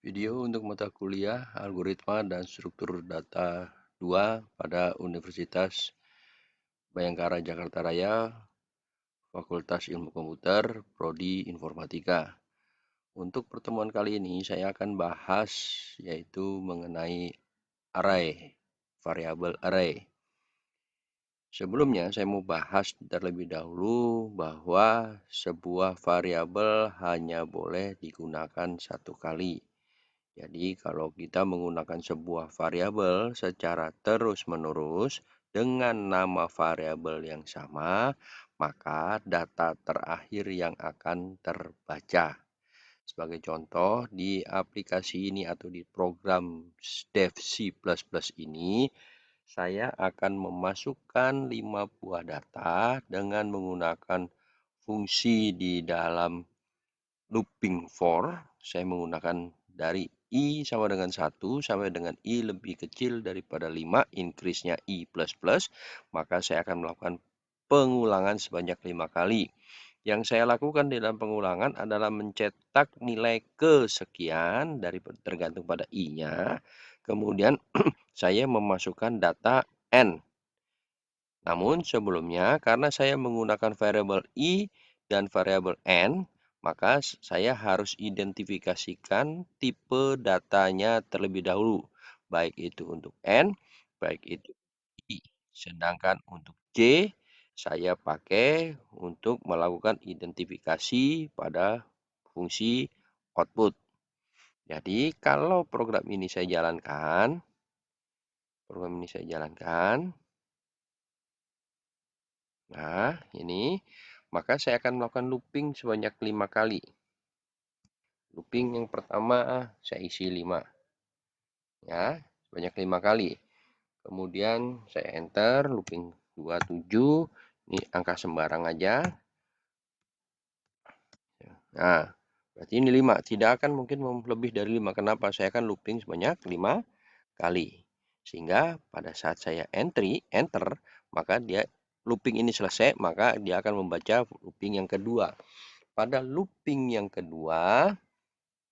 Video untuk mata kuliah Algoritma dan Struktur Data 2 pada Universitas Bayangkara Jakarta Raya, Fakultas Ilmu Komputer, Prodi Informatika. Untuk pertemuan kali ini saya akan bahas yaitu mengenai array, variabel array. Sebelumnya saya mau bahas terlebih dahulu bahwa sebuah variabel hanya boleh digunakan satu kali. Jadi kalau kita menggunakan sebuah variabel secara terus-menerus dengan nama variabel yang sama, maka data terakhir yang akan terbaca. Sebagai contoh, di aplikasi ini atau di program Dev C++ ini, saya akan memasukkan 5 buah data dengan menggunakan fungsi di dalam looping for. Saya menggunakan dari I sama dengan 1 sampai dengan I lebih kecil daripada 5, increase-nya I++, maka saya akan melakukan pengulangan sebanyak 5 kali. Yang saya lakukan di dalam pengulangan adalah mencetak nilai kesekian dari tergantung pada I-nya. Kemudian saya memasukkan data N. Namun sebelumnya, karena saya menggunakan variabel I dan variabel N, maka saya harus identifikasikan tipe datanya terlebih dahulu, baik itu untuk N, baik itu I. Sedangkan untuk J, saya pakai untuk melakukan identifikasi pada fungsi output. Jadi, kalau program ini saya jalankan, nah, ini, maka saya akan melakukan looping sebanyak 5 kali. Looping yang pertama saya isi 5. Ya, sebanyak 5 kali. Kemudian saya enter looping 27. Ini angka sembarang aja. Nah, berarti ini 5. Tidak akan mungkin lebih dari 5. Kenapa? Saya akan looping sebanyak 5 kali. Sehingga pada saat saya enter, maka dia looping ini selesai, maka dia akan membaca looping yang kedua. Pada looping yang kedua,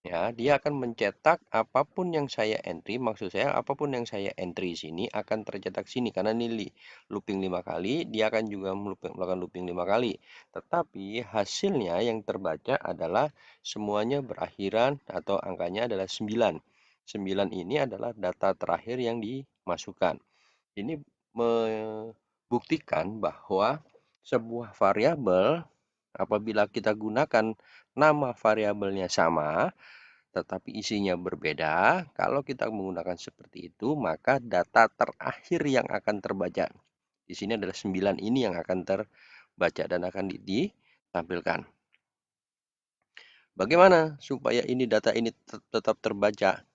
ya, dia akan mencetak apapun yang saya entry, maksud saya apapun yang saya entry sini akan tercetak sini karena ini looping 5 kali, dia akan juga melakukan looping 5 kali. Tetapi hasilnya yang terbaca adalah semuanya berakhiran atau angkanya adalah 9. 9 ini adalah data terakhir yang dimasukkan. Ini membuktikan bahwa sebuah variabel apabila kita gunakan nama variabelnya sama, tetapi isinya berbeda, kalau kita menggunakan seperti itu, maka data terakhir yang akan terbaca. Di sini adalah 9 ini yang akan terbaca dan akan ditampilkan. Bagaimana supaya ini data ini tetap terbaca?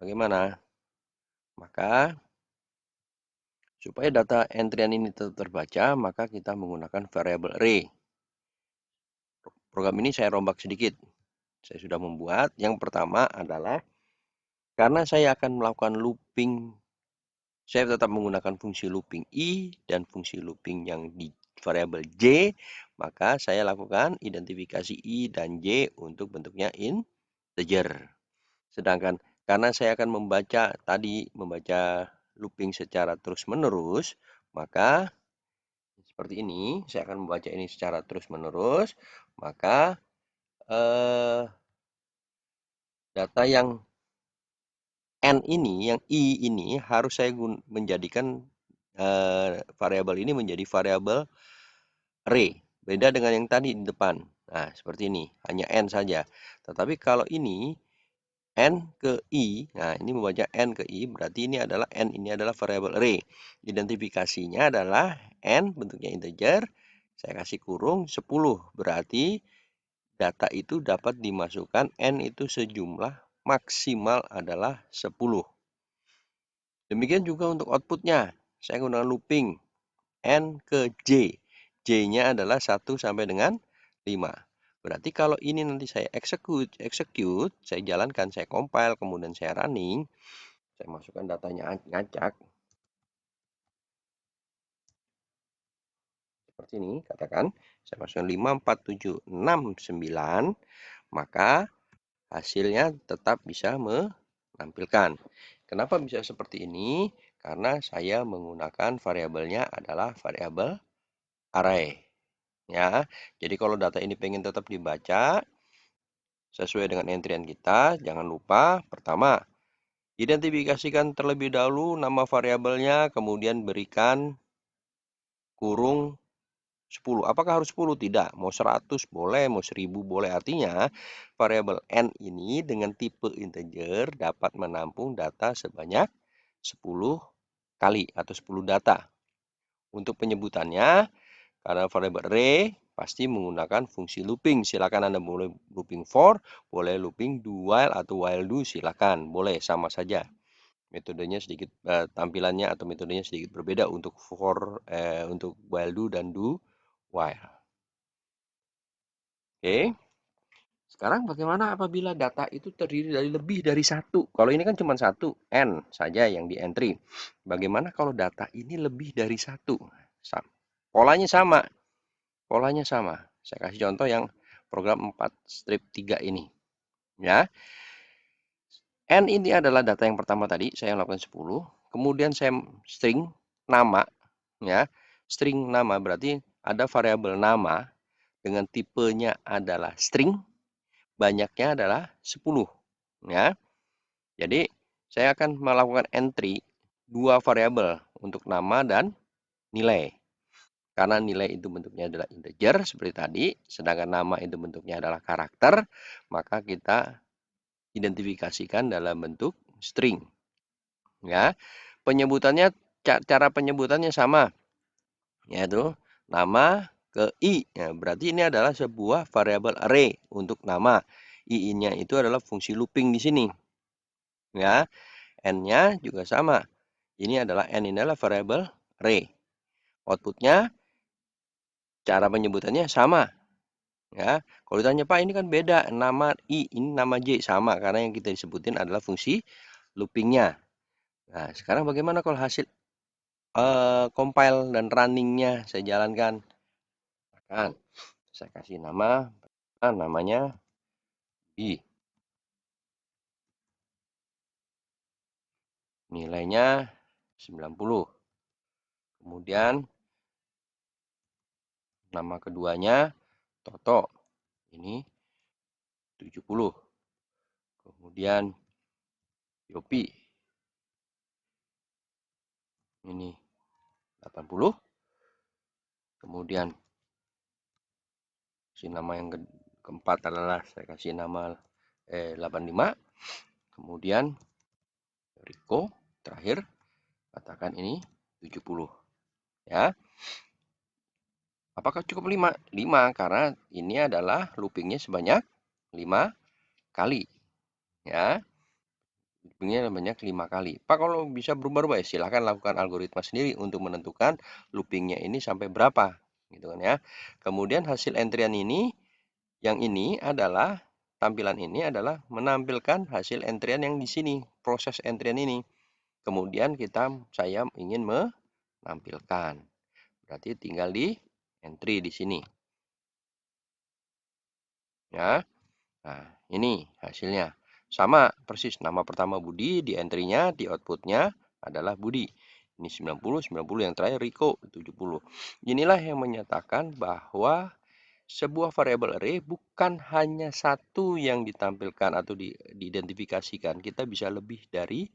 Bagaimana? Maka supaya data entrian ini tetap terbaca, maka kita menggunakan variabel array. Program ini saya rombak sedikit. Saya sudah membuat. Yang pertama adalah karena saya akan melakukan looping, saya tetap menggunakan fungsi looping I dan fungsi looping yang di variabel J, maka saya lakukan identifikasi I dan J untuk bentuknya integer. Sedangkan karena saya akan membaca looping secara terus-menerus, maka seperti ini, saya akan membaca ini secara terus-menerus, maka data yang N ini, yang I ini harus saya menjadikan variabel ini menjadi variabel array. Beda dengan yang tadi di depan. Nah, seperti ini. Hanya N saja. Tetapi kalau ini N ke I, nah ini membaca N ke I, berarti ini adalah N ini adalah variabel array. Identifikasinya adalah N, bentuknya integer. Saya kasih kurung 10. Berarti data itu dapat dimasukkan N itu sejumlah maksimal adalah 10. Demikian juga untuk outputnya. Saya gunakan looping N ke J. J-nya adalah 1 sampai dengan 5. Berarti kalau ini nanti saya execute, saya jalankan, saya compile, kemudian saya running, saya masukkan datanya ngacak. Seperti ini, katakan, saya masukkan 5, 4, 7, 6, 9, maka hasilnya tetap bisa menampilkan. Kenapa bisa seperti ini? Karena saya menggunakan variabelnya adalah variabel array. Ya, jadi kalau data ini pengen tetap dibaca sesuai dengan entrian kita, jangan lupa pertama, identifikasikan terlebih dahulu nama variabelnya, kemudian berikan kurung 10. Apakah harus 10? Tidak. Mau 100 boleh, mau 1000 boleh. Artinya, variabel n ini dengan tipe integer dapat menampung data sebanyak 10 kali atau 10 data. Untuk penyebutannya, karena variabel array pasti menggunakan fungsi looping. Silakan Anda boleh looping for, boleh looping do while atau while do, silakan. Boleh, sama saja. Metodenya sedikit tampilannya atau metodenya sedikit berbeda untuk untuk while do dan do while. Oke. Sekarang bagaimana apabila data itu terdiri dari lebih dari satu? Kalau ini kan cuma satu, n saja yang di entry. Bagaimana kalau data ini lebih dari satu? Polanya sama. Polanya sama. Saya kasih contoh yang program 4 strip 3 ini. Ya. N ini adalah data yang pertama tadi, saya lakukan 10. Kemudian saya string nama. Ya. String nama berarti ada variabel nama dengan tipenya adalah string. Banyaknya adalah 10. Ya. Jadi, saya akan melakukan entry dua variabel untuk nama dan nilai. Karena nilai itu bentuknya adalah integer seperti tadi, sedangkan nama itu bentuknya adalah karakter, maka kita identifikasikan dalam bentuk string. Ya. Penyebutannya, cara penyebutannya sama, yaitu nama ke i. Ya, berarti ini adalah sebuah variabel array untuk nama. I-nya itu adalah fungsi looping di sini. Ya, n-nya juga sama. Ini adalah n ini adalah variabel array. Outputnya cara penyebutannya sama. Ya, kalau ditanya Pak ini kan beda nama i ini nama j sama karena yang kita disebutin adalah fungsi loopingnya. Nah, sekarang bagaimana kalau hasil compile dan runningnya saya jalankan? Nah, saya kasih nama, namanya b. Nilainya 90. Kemudian nama keduanya Toto. Ini 70. Kemudian Yopi. Ini 80. Kemudian si nama yang keempat adalah saya kasih nama 85. Kemudian Riko terakhir katakan ini 70. Ya. Apakah cukup 5? 5 karena ini adalah loopingnya sebanyak 5 kali. Ya. Loopingnya sebanyak 5 kali. Pak kalau bisa berubah-ubah ya silahkan lakukan algoritma sendiri untuk menentukan loopingnya ini sampai berapa. Gitu kan ya. Kemudian hasil entrian ini, yang ini adalah tampilan ini adalah menampilkan hasil entrian yang di sini, proses entrian ini. Kemudian saya ingin menampilkan. Berarti tinggal di entry di sini. Ya. Nah, ini hasilnya. Sama persis nama pertama Budi, di entry-nya, di output-nya adalah Budi. Ini 90, 90 yang terakhir Riko 70. Inilah yang menyatakan bahwa sebuah variabel array bukan hanya satu yang ditampilkan atau diidentifikasikan. Kita bisa lebih dari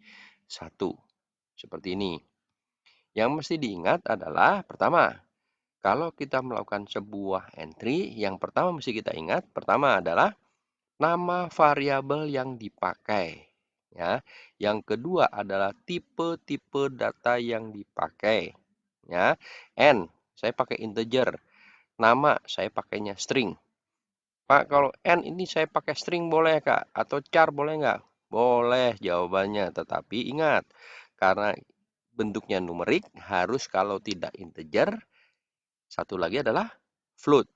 satu. Seperti ini. Yang mesti diingat adalah pertama, kalau kita melakukan sebuah entry, yang pertama mesti kita ingat, pertama adalah nama variabel yang dipakai. Ya. Yang kedua adalah tipe-tipe data yang dipakai. Ya. N, saya pakai integer. Nama, saya pakainya string. Pak, kalau N ini saya pakai string boleh, Kak? Atau char boleh nggak? Boleh jawabannya. Tetapi ingat, karena bentuknya numerik, harus kalau tidak integer, satu lagi adalah float.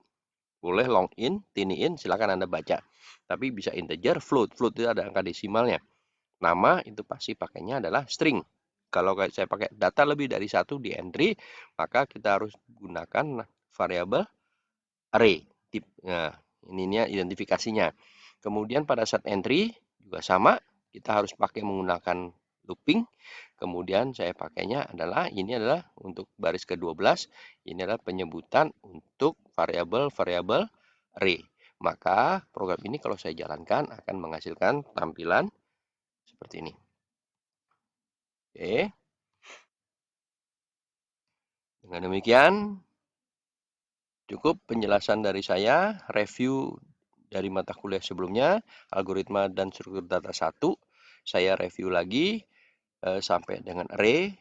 Boleh long in, tiny in, silakan Anda baca. Tapi bisa integer, float. Float itu ada angka desimalnya. Nama itu pasti pakainya adalah string. Kalau saya pakai data lebih dari satu di entry, maka kita harus gunakan variabel array. Nah, ininya identifikasinya. Kemudian pada saat entry juga sama, kita harus pakai menggunakan looping. Kemudian saya pakainya adalah, ini adalah untuk baris ke-12, ini adalah penyebutan untuk variabel-variabel array. Maka program ini kalau saya jalankan akan menghasilkan tampilan seperti ini. Oke. Dengan demikian, cukup penjelasan dari saya, review dari mata kuliah sebelumnya, algoritma dan struktur data 1. Saya review lagi sampai dengan array.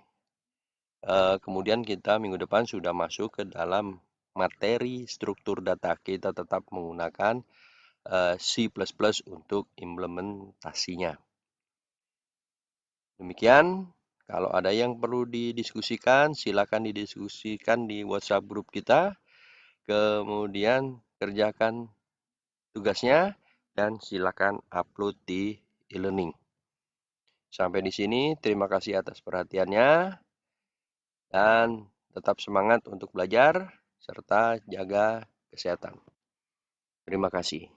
Kemudian kita minggu depan sudah masuk ke dalam materi struktur data. Kita tetap menggunakan C++ untuk implementasinya. Demikian, kalau ada yang perlu didiskusikan, silakan didiskusikan di WhatsApp grup kita. Kemudian kerjakan tugasnya dan silakan upload di e-learning. Sampai di sini, terima kasih atas perhatiannya dan tetap semangat untuk belajar serta jaga kesehatan. Terima kasih.